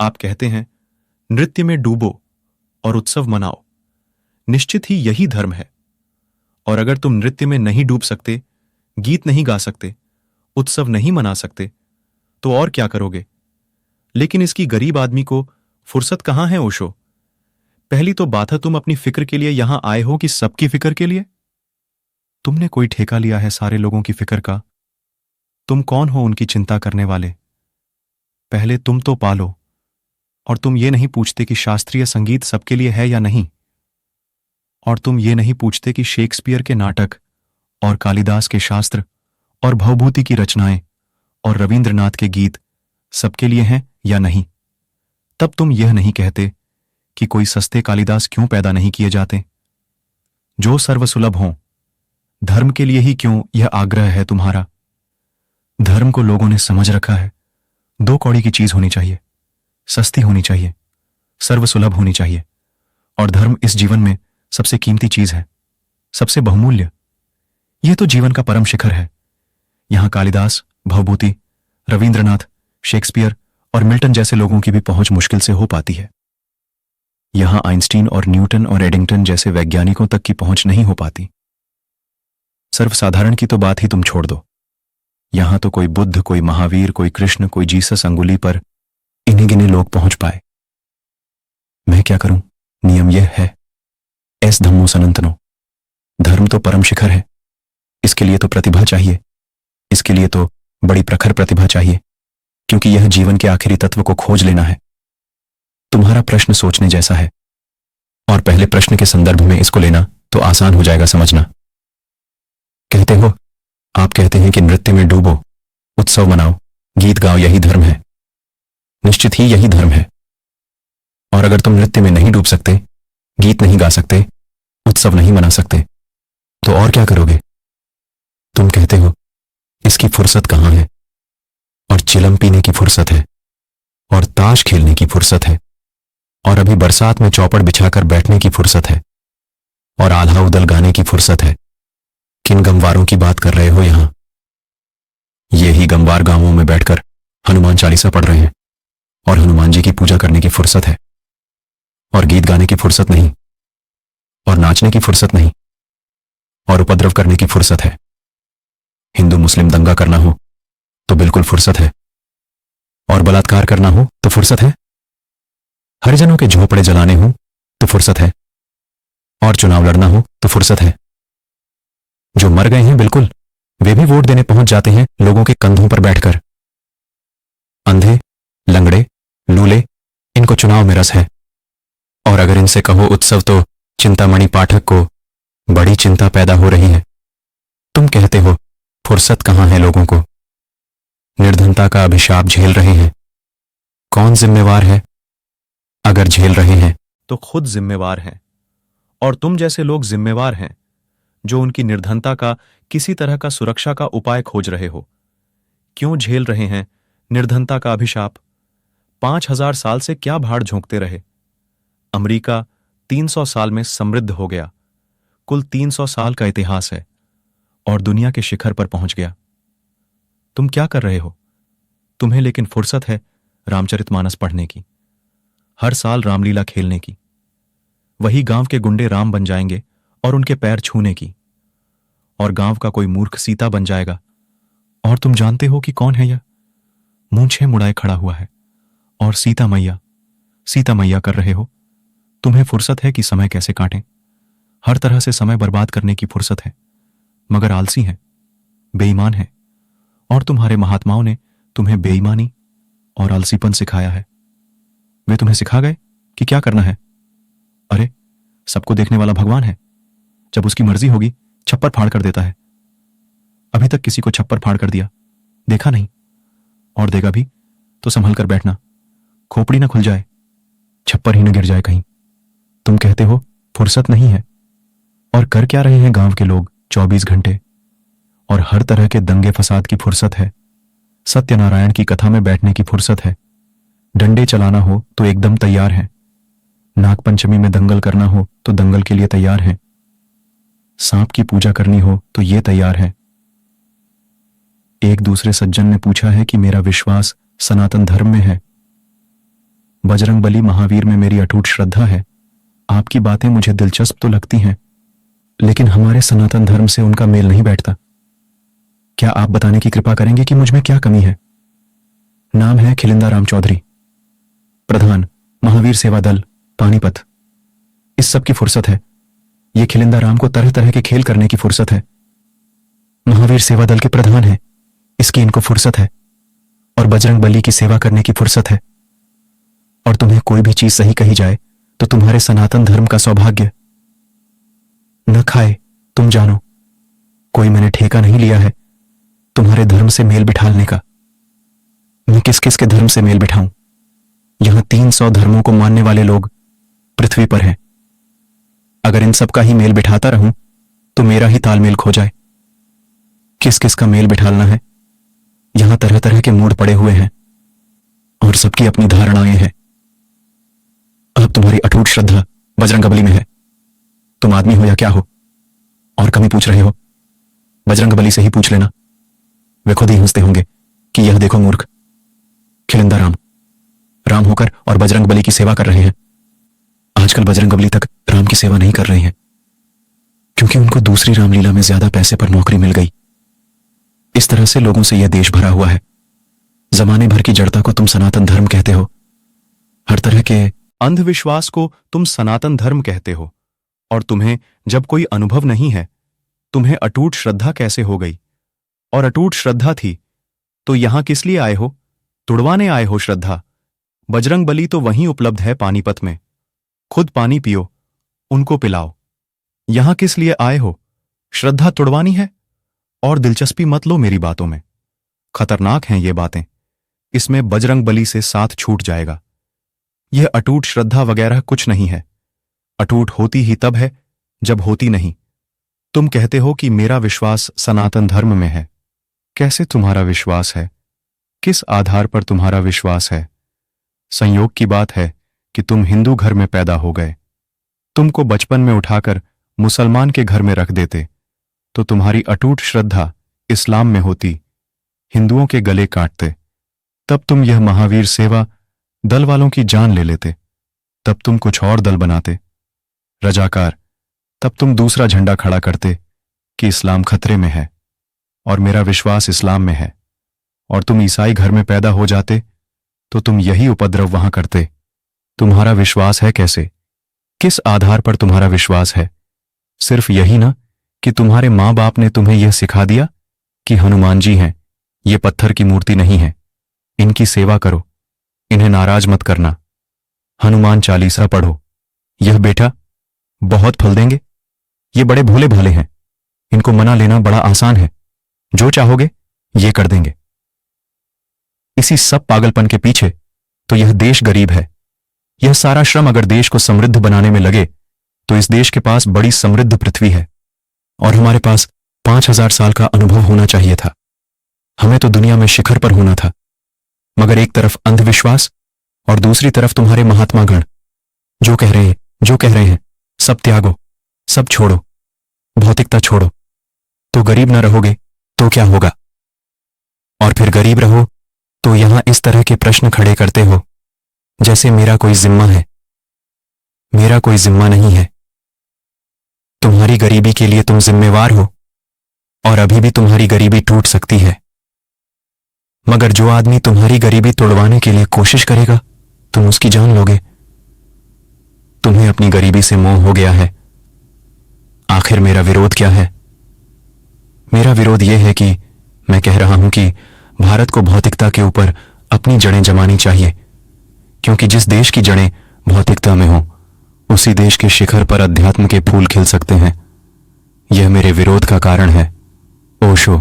आप कहते हैं, नृत्य में डूबो और उत्सव मनाओ। निश्चित ही यही धर्म है। और अगर तुम नृत्य में नहीं डूब सकते, गीत नहीं गा सकते, उत्सव नहीं मना सकते, तो और क्या करोगे? लेकिन इसकी गरीब आदमी को फुर्सत कहां है ओशो? पहली तो बात है, तुम अपनी फिक्र के लिए यहां आए हो कि सबकी फिक्र के लिए? तुमने कोई ठेका लिया है सारे लोगों की फिक्र का? तुम कौन हो उनकी चिंता करने वाले? पहले तुम तो पालो। और तुम ये नहीं पूछते कि शास्त्रीय संगीत सबके लिए है या नहीं। और तुम ये नहीं पूछते कि शेक्सपियर के नाटक और कालिदास के शास्त्र और भवभूति की रचनाएं और रविंद्रनाथ के गीत सबके लिए हैं या नहीं। तब तुम यह नहीं कहते कि कोई सस्ते कालिदास क्यों पैदा नहीं किए जाते, जो सर्वसुलभ हों। धर्म के लिए ही क्यों यह आग्रह है तुम्हारा? धर्म को लोगों ने समझ रखा है, दो कौड़ी की चीज होनी चाहिए, सस्ती होनी चाहिए, सर्वसुलभ होनी चाहिए। और धर्म इस जीवन में सबसे कीमती चीज है, सबसे बहुमूल्य। यह तो जीवन का परम शिखर है। यहां कालिदास, भवभूति, रविंद्रनाथ, शेक्सपियर और मिल्टन जैसे लोगों की भी पहुंच मुश्किल से हो पाती है। यहां आइंस्टीन और न्यूटन और एडिंगटन जैसे वैज्ञानिकों तक की पहुंच नहीं हो पाती। सर्वसाधारण की तो बात ही तुम छोड़ दो। यहां तो कोई बुद्ध, कोई महावीर, कोई कृष्ण, कोई जीसस अंगुली पर इन्हीं गिने लोग पहुंच पाए। मैं क्या करूं? नियम यह है, एस धम्मो सनातनो। धर्म तो परम शिखर है। इसके लिए तो प्रतिभा चाहिए, इसके लिए तो बड़ी प्रखर प्रतिभा चाहिए, क्योंकि यह जीवन के आखिरी तत्व को खोज लेना है। तुम्हारा प्रश्न सोचने जैसा है, और पहले प्रश्न के संदर्भ में इसको लेना तो आसान हो जाएगा समझना। कहते हो, आप कहते हैं कि नृत्य में डूबो, उत्सव मनाओ, गीत गाओ, यही धर्म है। निश्चित ही यही धर्म है। और अगर तुम नृत्य में नहीं डूब सकते, गीत नहीं गा सकते, उत्सव नहीं मना सकते, तो और क्या करोगे? तुम कहते हो, इसकी फुर्सत कहां है? और चिलम पीने की फुर्सत है, और ताश खेलने की फुर्सत है, और अभी बरसात में चौपड़ बिछाकर बैठने की फुर्सत है, और आल्हा उदल गाने की फुर्सत है। किन गमवारों की बात कर रहे हो यहां? ये ही गमवार गांवों में बैठकर हनुमान चालीसा पढ़ रहे हैं, और हनुमान जी की पूजा करने की फुर्सत है। और गीत गाने की फुर्सत नहीं, और नाचने की फुर्सत नहीं, और उपद्रव करने की फुर्सत है। हिंदू मुस्लिम दंगा करना हो तो बिल्कुल फुर्सत है, और बलात्कार करना हो तो फुर्सत है। हरिजनों के झोपड़े जलाने हो तो फुर्सत है, और चुनाव लड़ना हो तो फुर्सत है। जो मर गए हैं बिल्कुल, वे भी वोट देने पहुंच जाते हैं लोगों के कंधों पर बैठकर। अंधे, लंगड़े, लूले, इनको चुनाव में रस है। और अगर इनसे कहो उत्सव, तो चिंतामणि पाठक को बड़ी चिंता पैदा हो रही है। तुम कहते हो, फुर्सत कहां है लोगों को? निर्धनता का अभिशाप झेल रहे हैं। कौन जिम्मेवार है? अगर झेल रहे हैं तो खुद जिम्मेवार हैं। और तुम जैसे लोग जिम्मेवार हैं, जो उनकी निर्धनता का किसी तरह का सुरक्षा का उपाय खोज रहे हो। क्यों झेल रहे हैं निर्धनता का अभिशाप? 5000 साल से क्या भाड़ झोंकते रहे? अमेरिका 300 साल में समृद्ध हो गया। कुल 300 साल का इतिहास है, और दुनिया के शिखर पर पहुंच गया। तुम क्या कर रहे हो? तुम्हें लेकिन फुर्सत है रामचरितमानस पढ़ने की, हर साल रामलीला खेलने की। वही गांव के गुंडे राम बन जाएंगे और उनके पैर छूने की, और गांव का कोई मूर्ख सीता बन जाएगा। और तुम जानते हो कि कौन है यह? मूंछें मुड़ाए खड़ा हुआ है, और सीता मैया, सीता मैया कर रहे हो। तुम्हें फुर्सत है कि समय कैसे काटें। हर तरह से समय बर्बाद करने की फुर्सत है, मगर आलसी है, बेईमान है। और तुम्हारे महात्माओं ने तुम्हें बेईमानी और आलसीपन सिखाया है। वे तुम्हें सिखा गए कि क्या करना है। अरे, सबको देखने वाला भगवान है। जब उसकी मर्जी होगी छप्पर फाड़ कर देता है। अभी तक किसी को छप्पर फाड़ कर दिया देखा नहीं, और देगा भी तो संभल कर बैठना, खोपड़ी ना खुल जाए, छप्पर ही न गिर जाए कहीं। तुम कहते हो फुर्सत नहीं है, और कर क्या रहे हैं गांव के लोग 24 घंटे? और हर तरह के दंगे फसाद की फुर्सत है, सत्यनारायण की कथा में बैठने की फुर्सत है। डंडे चलाना हो तो एकदम तैयार हैं। नागपंचमी में दंगल करना हो तो दंगल के लिए तैयार हैं। सांप की पूजा करनी हो तो ये तैयार है। एक दूसरे सज्जन ने पूछा है कि मेरा विश्वास सनातन धर्म में है। बजरंगबली महावीर में मेरी अटूट श्रद्धा है। आपकी बातें मुझे दिलचस्प तो लगती हैं, लेकिन हमारे सनातन धर्म से उनका मेल नहीं बैठता। क्या आप बताने की कृपा करेंगे कि मुझ में क्या कमी है? नाम है खिलिंदा राम चौधरी, प्रधान महावीर सेवा दल पानीपत। इस सब की फुर्सत है। ये खिलिंदा राम को तरह तरह के खेल करने की फुर्सत है। महावीर सेवा दल के प्रधान है, इसकी इनको फुर्सत है। और बजरंग बली की सेवा करने की फुर्सत है। और तुम्हें कोई भी चीज सही कही जाए तो तुम्हारे सनातन धर्म का सौभाग्य न खाए। तुम जानो, कोई मैंने ठेका नहीं लिया है तुम्हारे धर्म से मेल बिठाने का। मैं किस किस के धर्म से मेल बिठाऊं? यहां 300 धर्मों को मानने वाले लोग पृथ्वी पर हैं। अगर इन सब का ही मेल बिठाता रहूं तो मेरा ही तालमेल खो जाए। किस किस का मेल बिठालना है? यहां तरह तरह के मूड पड़े हुए हैं और सबकी अपनी धारणाएं हैं। अब तुम्हारी अटूट श्रद्धा बजरंगबली में है। तुम आदमी हो या क्या हो, और कमी पूछ रहे हो? बजरंगबली से ही पूछ लेना, वे खुद ही हंसते होंगे कि यह देखो मूर्ख, खिलिंदा राम होकर और बजरंगबली की सेवा कर रहे हैं। आजकल बजरंगबली तक राम की सेवा नहीं कर रहे हैं, क्योंकि उनको दूसरी रामलीला में ज्यादा पैसे पर नौकरी मिल गई। इस तरह से लोगों से यह देश भरा हुआ है। जमाने भर की जड़ता को तुम सनातन धर्म कहते हो, हर तरह के अंधविश्वास को तुम सनातन धर्म कहते हो, और तुम्हें जब कोई अनुभव नहीं है, तुम्हें अटूट श्रद्धा कैसे हो गई? और अटूट श्रद्धा थी तो यहां किस लिए आए हो? तुड़वाने आए हो श्रद्धा। बजरंगबली तो वहीं उपलब्ध है पानीपत में। खुद पानी पियो, उनको पिलाओ। यहां किस लिए आए हो? श्रद्धा तुड़वानी है? और दिलचस्पी मत लो मेरी बातों में, खतरनाक हैं ये बातें। इसमें बजरंगबली से साथ छूट जाएगा। यह अटूट श्रद्धा वगैरह कुछ नहीं है। अटूट होती ही तब है जब होती नहीं। तुम कहते हो कि मेरा विश्वास सनातन धर्म में है। कैसे तुम्हारा विश्वास है? किस आधार पर तुम्हारा विश्वास है? संयोग की बात है कि तुम हिंदू घर में पैदा हो गए। तुमको बचपन में उठाकर मुसलमान के घर में रख देते तो तुम्हारी अटूट श्रद्धा इस्लाम में होती, हिंदुओं के गले काटते। तब तुम यह महावीर सेवा दल वालों की जान ले लेते। तब तुम कुछ और दल बनाते, रजाकार। तब तुम दूसरा झंडा खड़ा करते कि इस्लाम खतरे में है और मेरा विश्वास इस्लाम में है। और तुम ईसाई घर में पैदा हो जाते तो तुम यही उपद्रव वहां करते। तुम्हारा विश्वास है कैसे? किस आधार पर तुम्हारा विश्वास है? सिर्फ यही ना कि तुम्हारे मां बाप ने तुम्हें यह सिखा दिया कि हनुमान जी हैं, ये पत्थर की मूर्ति नहीं है, इनकी सेवा करो, इन्हें नाराज मत करना, हनुमान चालीसा पढ़ो। यह बेटा बहुत फल देंगे, ये बड़े भोले भाले हैं, इनको मना लेना बड़ा आसान है, जो चाहोगे ये कर देंगे। इसी सब पागलपन के पीछे तो यह देश गरीब है। यह सारा श्रम अगर देश को समृद्ध बनाने में लगे तो इस देश के पास बड़ी समृद्ध पृथ्वी है और हमारे पास 5000 साल का अनुभव होना चाहिए था। हमें तो दुनिया में शिखर पर होना था। मगर एक तरफ अंधविश्वास और दूसरी तरफ तुम्हारे महात्मागण जो कह रहे हैं सब त्यागो, सब छोड़ो, भौतिकता छोड़ो, तो गरीब न रहोगे तो क्या होगा? और फिर गरीब रहो तो यहां इस तरह के प्रश्न खड़े करते हो जैसे मेरा कोई जिम्मा है। मेरा कोई जिम्मा नहीं है। तुम्हारी गरीबी के लिए तुम जिम्मेवार हो और अभी भी तुम्हारी गरीबी टूट सकती है। मगर जो आदमी तुम्हारी गरीबी तोड़वाने के लिए कोशिश करेगा तुम उसकी जान लोगे। तुम्हें अपनी गरीबी से मोह हो गया है। आखिर मेरा विरोध क्या है? मेरा विरोध यह है कि मैं कह रहा हूं कि भारत को भौतिकता के ऊपर अपनी जड़ें जमानी चाहिए, क्योंकि जिस देश की जड़ें भौतिकता में हो उसी देश के शिखर पर अध्यात्म के फूल खिल सकते हैं। यह मेरे विरोध का कारण है। ओशो।